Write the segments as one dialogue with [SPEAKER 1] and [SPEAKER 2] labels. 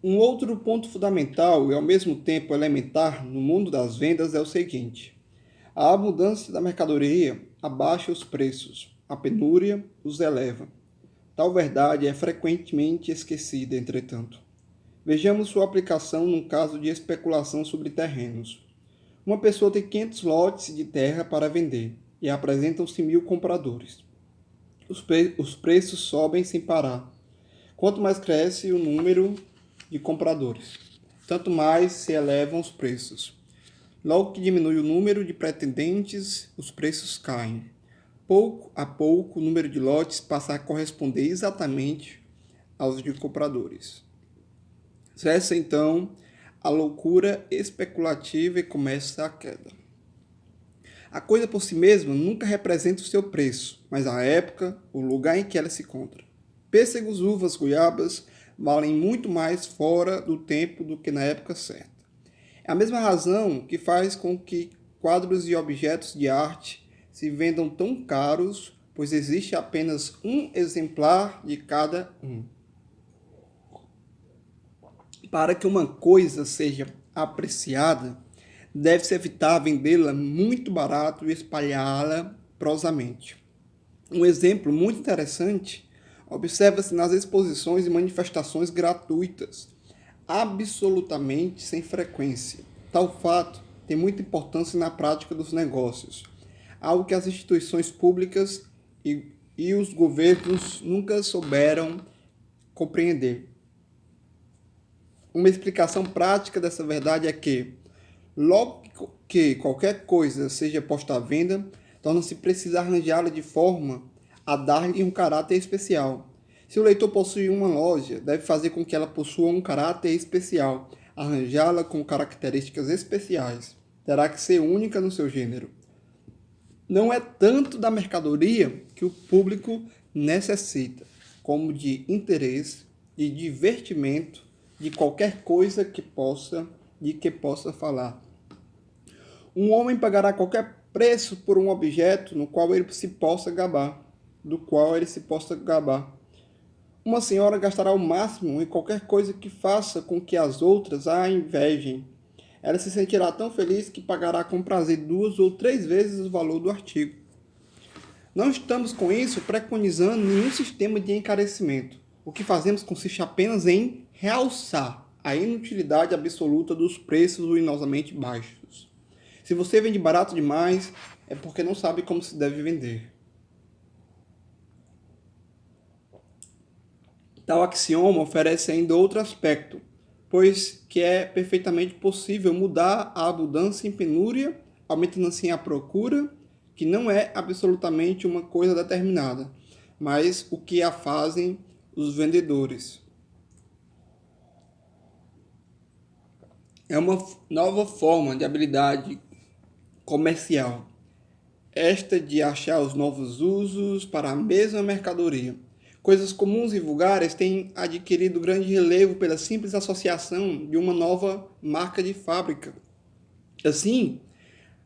[SPEAKER 1] Um outro ponto fundamental e ao mesmo tempo elementar no mundo das vendas é o seguinte: a abundância da mercadoria abaixa os preços, a penúria os eleva. Tal verdade é frequentemente esquecida, entretanto. Vejamos sua aplicação num caso de especulação sobre terrenos. Uma pessoa tem 500 lotes de terra para vender e apresentam-se 1.000 compradores. Os preços sobem sem parar. Quanto mais cresce o número de compradores, tanto mais se elevam os preços. Logo que diminui o número de pretendentes, os preços caem. Pouco a pouco, o número de lotes passa a corresponder exatamente aos de compradores. Cessa então a loucura especulativa e começa a queda. A coisa por si mesma nunca representa o seu preço, mas a época, o lugar em que ela se encontra. Pêssegos, uvas, goiabas valem muito mais fora do tempo do que na época certa. É a mesma razão que faz com que quadros e objetos de arte se vendam tão caros, pois existe apenas um exemplar de cada um. Para que uma coisa seja apreciada, deve-se evitar vendê-la muito barato e espalhá-la prosamente. Um exemplo muito interessante observa-se nas exposições e manifestações gratuitas, absolutamente sem frequência. Tal fato tem muita importância na prática dos negócios, algo que as instituições públicas e os governos nunca souberam compreender. Uma explicação prática dessa verdade é que, logo que qualquer coisa seja posta à venda, torna-se preciso arranjá-la de forma a dar-lhe um caráter especial. Se o leitor possui uma loja, deve fazer com que ela possua um caráter especial, arranjá-la com características especiais. Terá que ser única no seu gênero. Não é tanto da mercadoria que o público necessita, como de interesse, de divertimento, de qualquer coisa que possa falar. Um homem pagará qualquer preço por um objeto no qual ele se possa gabar, do qual ele se possa gabar. Uma senhora gastará o máximo em qualquer coisa que faça com que as outras a invejem. Ela se sentirá tão feliz que pagará com prazer 2 ou 3 vezes o valor do artigo. Não estamos com isso preconizando nenhum sistema de encarecimento. O que fazemos consiste apenas em realçar a inutilidade absoluta dos preços ruinosamente baixos. Se você vende barato demais, é porque não sabe como se deve vender. Tal axioma oferece ainda outro aspecto, pois que é perfeitamente possível mudar a abundância em penúria, aumentando assim a procura, que não é absolutamente uma coisa determinada, mas o que a fazem os vendedores. É uma nova forma de habilidade comercial, esta de achar os novos usos para a mesma mercadoria. Coisas comuns e vulgares têm adquirido grande relevo pela simples associação de uma nova marca de fábrica. Assim,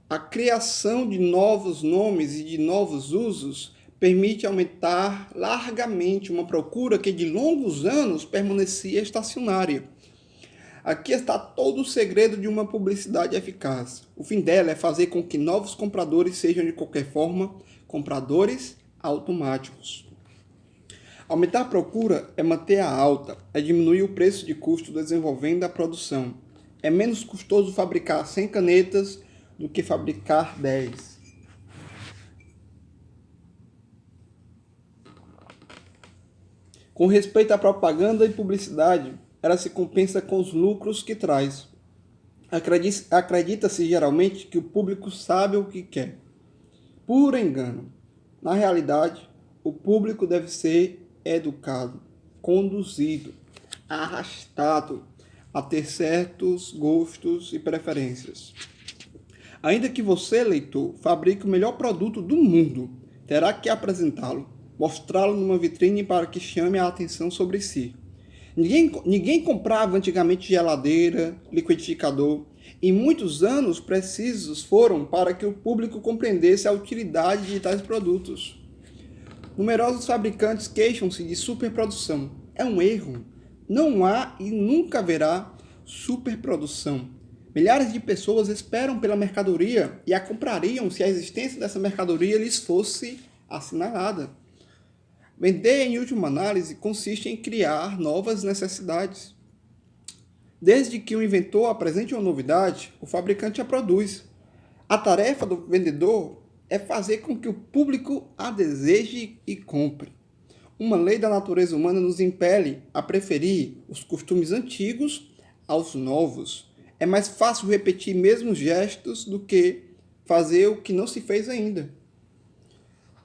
[SPEAKER 1] a criação de novos nomes e de novos usos permite aumentar largamente uma procura que de longos anos permanecia estacionária. Aqui está todo o segredo de uma publicidade eficaz. O fim dela é fazer com que novos compradores sejam, de qualquer forma, compradores automáticos. Aumentar a procura é manter a alta, é diminuir o preço de custo desenvolvendo a produção. É menos custoso fabricar 100 canetas do que fabricar 10. Com respeito à propaganda e publicidade, ela se compensa com os lucros que traz. Acredita-se geralmente que o público sabe o que quer. Puro engano. Na realidade, o público deve ser educado, conduzido, arrastado a ter certos gostos e preferências. Ainda que você, leitor, fabrique o melhor produto do mundo, terá que apresentá-lo, mostrá-lo numa vitrine para que chame a atenção sobre si. Ninguém comprava antigamente geladeira, liquidificador, e muitos anos precisos foram para que o público compreendesse a utilidade de tais produtos. Numerosos fabricantes queixam-se de superprodução. É um erro. Não há e nunca haverá superprodução. Milhares de pessoas esperam pela mercadoria e a comprariam se a existência dessa mercadoria lhes fosse assinalada. Vender, em última análise, consiste em criar novas necessidades. Desde que o inventor apresente uma novidade, o fabricante a produz. A tarefa do vendedor é fazer com que o público a deseje e compre. Uma lei da natureza humana nos impele a preferir os costumes antigos aos novos. É mais fácil repetir mesmos gestos do que fazer o que não se fez ainda.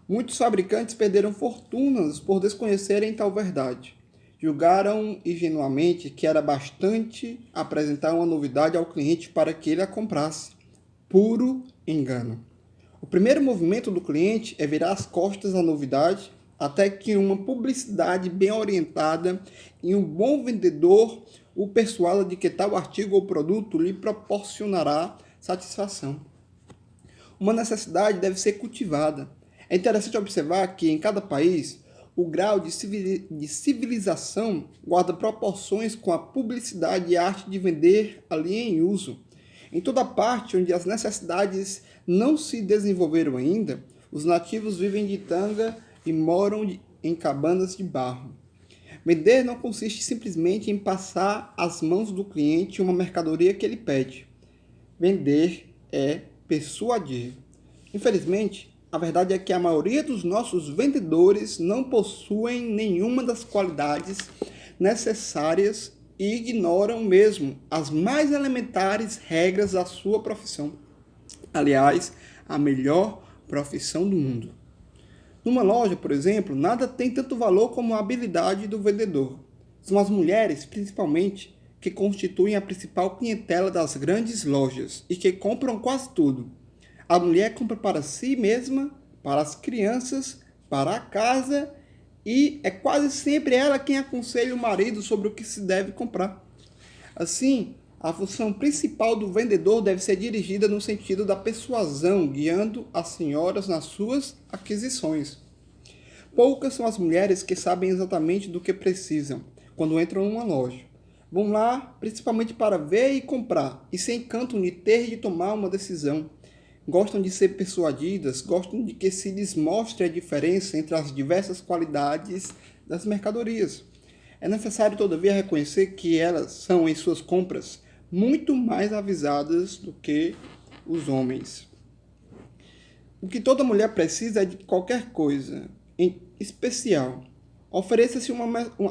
[SPEAKER 1] Muitos fabricantes perderam fortunas por desconhecerem tal verdade. Julgaram ingenuamente que era bastante apresentar uma novidade ao cliente para que ele a comprasse. Puro engano. O primeiro movimento do cliente é virar as costas à novidade até que uma publicidade bem orientada e um bom vendedor o persuada de que tal artigo ou produto lhe proporcionará satisfação. Uma necessidade deve ser cultivada. É interessante observar que em cada país o grau de civilização guarda proporções com a publicidade e a arte de vender ali em uso. Em toda parte onde as necessidades não se desenvolveram ainda, os nativos vivem de tanga e moram em cabanas de barro. Vender não consiste simplesmente em passar às mãos do cliente uma mercadoria que ele pede. Vender é persuadir. Infelizmente, a verdade é que a maioria dos nossos vendedores não possuem nenhuma das qualidades necessárias e ignoram mesmo as mais elementares regras da sua profissão. Aliás, a melhor profissão do mundo. Numa loja, por exemplo, nada tem tanto valor como a habilidade do vendedor. São as mulheres, principalmente, que constituem a principal clientela das grandes lojas e que compram quase tudo. A mulher compra para si mesma, para as crianças, para a casa e é quase sempre ela quem aconselha o marido sobre o que se deve comprar. Assim, a função principal do vendedor deve ser dirigida no sentido da persuasão, guiando as senhoras nas suas aquisições. Poucas são as mulheres que sabem exatamente do que precisam quando entram numa loja. Vão lá principalmente para ver e comprar e se encantam de ter de tomar uma decisão. Gostam de ser persuadidas, gostam de que se lhes mostre a diferença entre as diversas qualidades das mercadorias. É necessário, todavia, reconhecer que elas são, em suas compras, muito mais avisadas do que os homens. O que toda mulher precisa é de qualquer coisa, em especial. Ofereça-se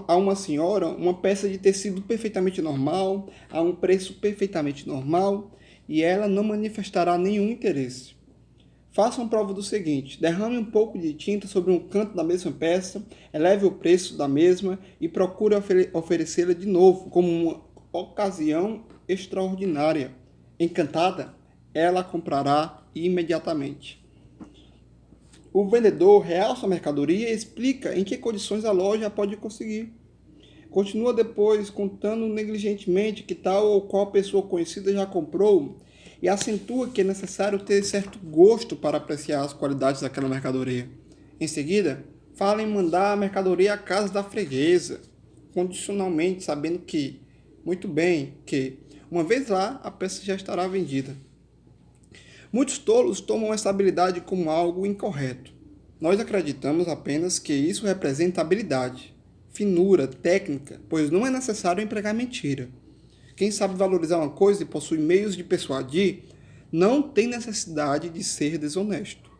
[SPEAKER 1] a uma senhora uma peça de tecido perfeitamente normal, a um preço perfeitamente normal, e ela não manifestará nenhum interesse. Façam prova do seguinte: derrame um pouco de tinta sobre um canto da mesma peça, eleve o preço da mesma e procure oferecê-la de novo como uma ocasião extraordinária. Encantada, ela comprará imediatamente. O vendedor realça a mercadoria e explica em que condições a loja pode conseguir. Continua depois contando negligentemente que tal ou qual pessoa conhecida já comprou e acentua que é necessário ter certo gosto para apreciar as qualidades daquela mercadoria. Em seguida, fala em mandar a mercadoria à casa da freguesa, condicionalmente sabendo que, muito bem, que, uma vez lá, a peça já estará vendida. Muitos tolos tomam essa habilidade como algo incorreto. Nós acreditamos apenas que isso representa habilidade, finura, técnica, pois não é necessário empregar mentira. Quem sabe valorizar uma coisa e possui meios de persuadir, não tem necessidade de ser desonesto.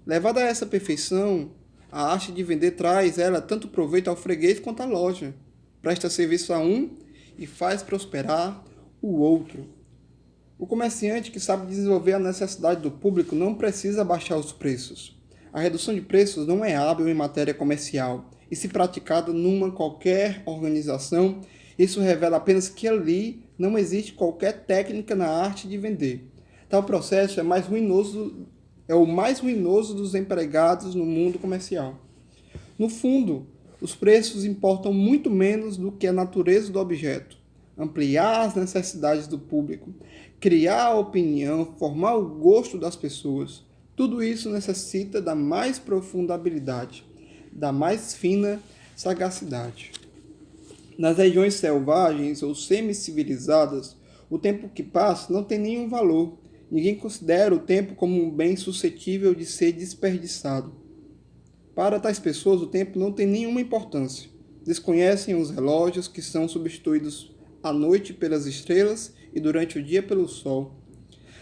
[SPEAKER 1] Levada a essa perfeição, a arte de vender traz ela tanto proveito ao freguês quanto à loja. Presta serviço a um e faz prosperar o outro. O comerciante que sabe desenvolver a necessidade do público não precisa baixar os preços. A redução de preços não é hábil em matéria comercial, e se praticada numa qualquer organização, isso revela apenas que ali não existe qualquer técnica na arte de vender. Tal processo é o mais ruinoso dos empregados no mundo comercial. No fundo, os preços importam muito menos do que a natureza do objeto. Ampliar as necessidades do público, criar a opinião, formar o gosto das pessoas. Tudo isso necessita da mais profunda habilidade, da mais fina sagacidade. Nas regiões selvagens ou semi-civilizadas, o tempo que passa não tem nenhum valor. Ninguém considera o tempo como um bem suscetível de ser desperdiçado. Para tais pessoas, o tempo não tem nenhuma importância. Desconhecem os relógios que são substituídos à noite pelas estrelas e durante o dia pelo sol.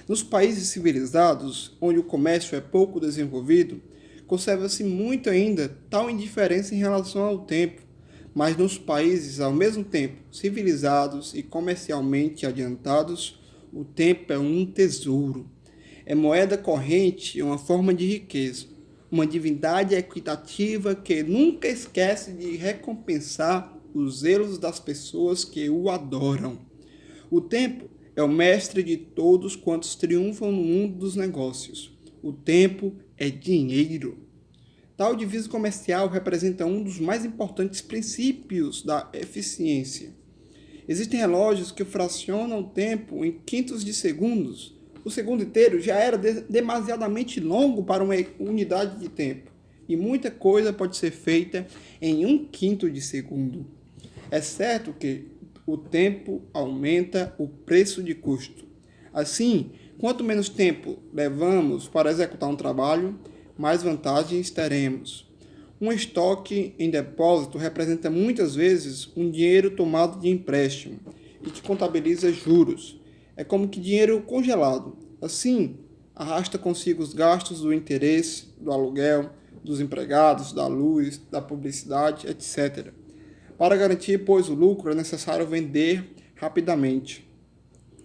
[SPEAKER 1] Nos países civilizados, onde o comércio é pouco desenvolvido, conserva-se muito ainda tal indiferença em relação ao tempo, mas nos países, ao mesmo tempo, civilizados e comercialmente adiantados, o tempo é um tesouro. É moeda corrente, é uma forma de riqueza, uma divindade equitativa que nunca esquece de recompensar os zelos das pessoas que o adoram. O tempo é o mestre de todos quantos triunfam no mundo dos negócios. O tempo é dinheiro. Tal divisa comercial representa um dos mais importantes princípios da eficiência. Existem relógios que fracionam o tempo em quintos de segundos. O segundo inteiro já era demasiadamente longo para uma unidade de tempo, e muita coisa pode ser feita em um quinto de segundo. É certo que o tempo aumenta o preço de custo. Assim, quanto menos tempo levamos para executar um trabalho, mais vantagens teremos. Um estoque em depósito representa muitas vezes um dinheiro tomado de empréstimo e que contabiliza juros. É como que dinheiro congelado. Assim, arrasta consigo os gastos do interesse, do aluguel, dos empregados, da luz, da publicidade, etc. Para garantir, pois, o lucro, é necessário vender rapidamente.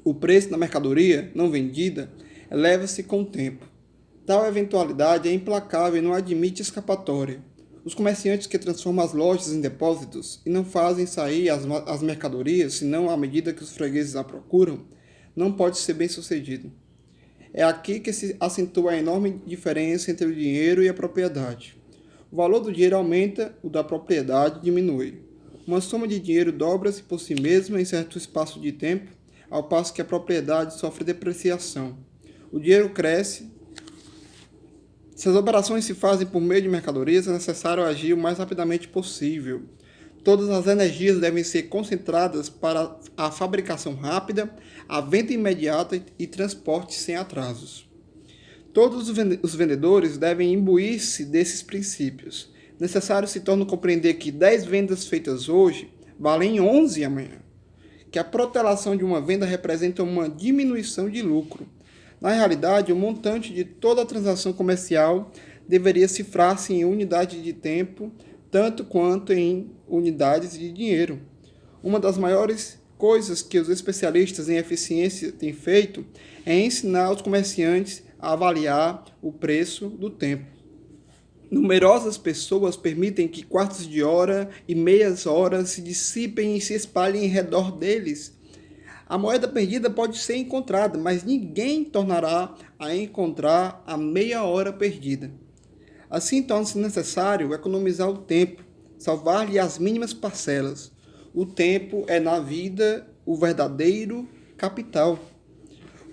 [SPEAKER 1] O preço da mercadoria não vendida eleva-se com o tempo. Tal eventualidade é implacável e não admite escapatória. Os comerciantes que transformam as lojas em depósitos e não fazem sair as mercadorias, senão à medida que os fregueses a procuram, não pode ser bem sucedido. É aqui que se acentua a enorme diferença entre o dinheiro e a propriedade. O valor do dinheiro aumenta, o da propriedade diminui. Uma soma de dinheiro dobra-se por si mesma em certo espaço de tempo, ao passo que a propriedade sofre depreciação. O dinheiro cresce. Se as operações se fazem por meio de mercadorias, é necessário agir o mais rapidamente possível. Todas as energias devem ser concentradas para a fabricação rápida, a venda imediata e transporte sem atrasos. Todos os vendedores devem imbuir-se desses princípios. Necessário se torna compreender que 10 vendas feitas hoje valem 11 amanhã. Que a protelação de uma venda representa uma diminuição de lucro. Na realidade, o montante de toda a transação comercial deveria cifrar-se em unidade de tempo, tanto quanto em unidades de dinheiro. Uma das maiores coisas que os especialistas em eficiência têm feito é ensinar os comerciantes a avaliar o preço do tempo. Numerosas pessoas permitem que quartos de hora e meias horas se dissipem e se espalhem em redor deles. A moeda perdida pode ser encontrada, mas ninguém tornará a encontrar a meia hora perdida. Assim, torna-se necessário economizar o tempo, salvar-lhe as mínimas parcelas. O tempo é, na vida, o verdadeiro capital.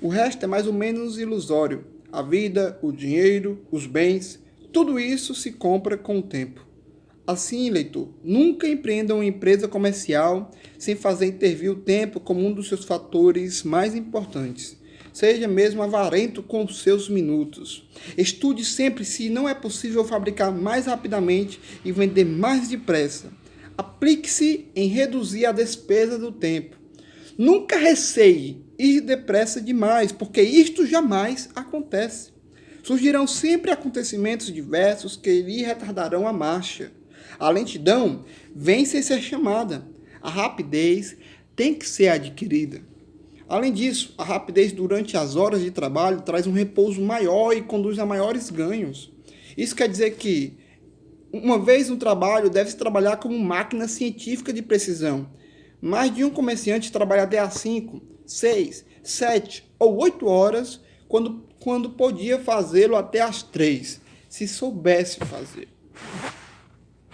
[SPEAKER 1] O resto é mais ou menos ilusório. A vida, o dinheiro, os bens, tudo isso se compra com o tempo. Assim, leitor, nunca empreenda uma empresa comercial sem fazer intervir o tempo como um dos seus fatores mais importantes. Seja mesmo avarento com os seus minutos. Estude sempre se não é possível fabricar mais rapidamente e vender mais depressa. Aplique-se em reduzir a despesa do tempo. Nunca receie ir depressa demais, porque isto jamais acontece. Surgirão sempre acontecimentos diversos que lhe retardarão a marcha. A lentidão vem sem ser chamada. A rapidez tem que ser adquirida. Além disso, a rapidez durante as horas de trabalho traz um repouso maior e conduz a maiores ganhos. Isso quer dizer que, uma vez no trabalho, deve-se trabalhar como máquina científica de precisão. Mais de um comerciante trabalha até às 5, 6, 7 ou 8 horas, quando podia fazê-lo até às 3, se soubesse fazer.